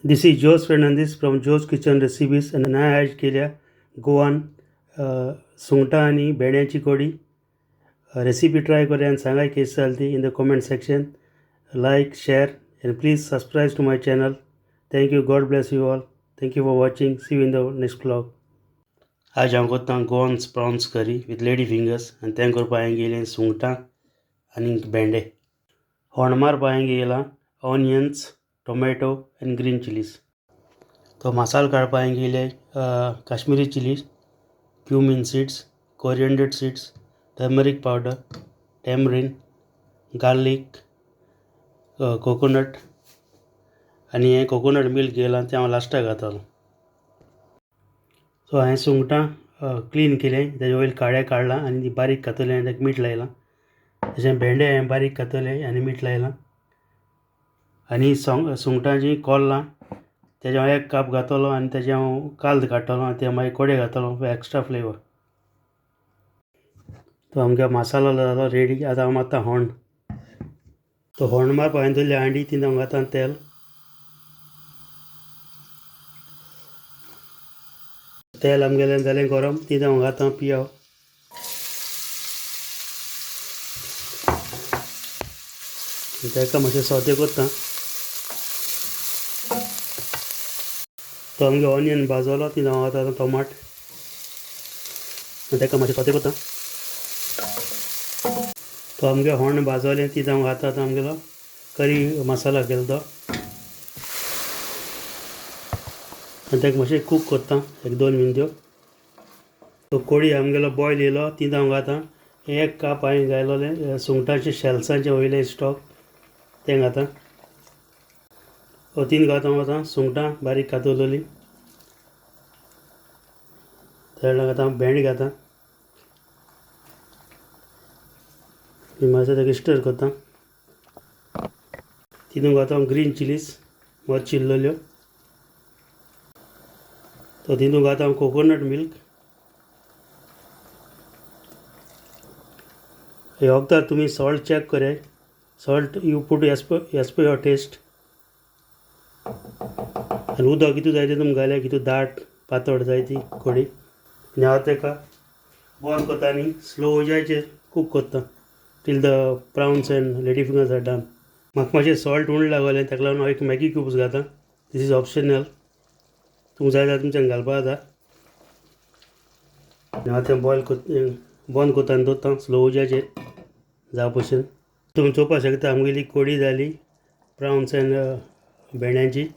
This is Jose Fernandez from Joe's Kitchen Recipes and I आज केल्या गोवान सुंगटां आणि भेंड्याची कढी. रेसिपी ट्राय करूया आणि सांगा कशी चालती in the comment section. Like share and please subscribe to my channel. Thank you. God bless you all. Thank you for watching. See you in the next vlog. आज हांव करता Goans prawns curry with lady fingers आनी तें करपा हांवें गेलें सुंगटां आनी भेंडे. होण मारपा हांवें गेला onions, tomato and green chillies. तो मसालो काडपा हांवें गेले Kashmiri chillies, cumin seeds, coriander seeds, turmeric powder, tamarind, garlic, coconut आनी हें कोकोनट मिल्क गेलां तें हांव लास्टाक घातलो. सो हांवें सुंगटां क्लीन केलें, तेजे वयर काळे काडलां आनी ती बारीक कातरली आनी ताका मीठ लायलां. तशें भेंडे हांवें बारीक कातरले आनी मीठ लायलां आनी सुंगटांची कोल्लां तेजे हांव एक काप घातलो आनी तेजे हांव काल्द काडटलो आनी ते मागीर कोडे घातलो फॉर एक्स्ट्रा फ्लेवर. तो आमगे मसालो जालो रेडी. आतां हांव मारता होण. तो होण मारपा हांवें दवरली हांडी, तितून हांव घालता तेल. तेल आमगेलें जालें गरम, तितून हांव घालता पियाव. ताका मातशें सौते करता. तो आमगे ऑनियन भाजलो, तितून हांव घालता टोमाट आनी ताका मातशें सौते करता. तो आमगे होण भाजलें, तितून हांव घालता आमगेलो करी मसाला केलो तो आनी ताका मातशें कूक करता 1-2 मिनट्यो. तो कोडी आमगेलो बॉयल येयलो, तितून हांव घालता एक काप हांवें घातलेलें सुंगटांचे शेल्सांचे वयले स्टॉक तें घालता. तीन घालता हांव आतां सुंगटां बारीक कातरलेलीं. तेन्ना घालता भेंडे घालता, मातशें ताका स्टर करता. तितून घालता ग्रीन चिलीज मोद चिल्लल्यो. तो तितून घालता कोकोनट मिल्क. हे वखदार तुमी सॉल्ट चॅक कराय. Salt you put as per your taste. आनी उदक कितू जाय तें तुमकां घाल्या, कितू दाट पातळ जाय ती कडी. आनी हांव ताका बंद करता आनी स्लो उजाचेर कूक करता till the prawns and lady fingers are done. म्हाका मातशें सॉल्ट उणें लागलें, ताका लागून हांव एक मॅगी क्यूब्स घालता. दीस इज ऑप्शनल, तुमकां जाय जाल्यार तुमच्यान घालपा जाता. हांव तें बंद करता आनी दवरता स्लो उजाचेर जावं भशेन. तुमी चोवपाक शकता आमगेली कडी जाली प्रावन्स एंड भेंड्यांची.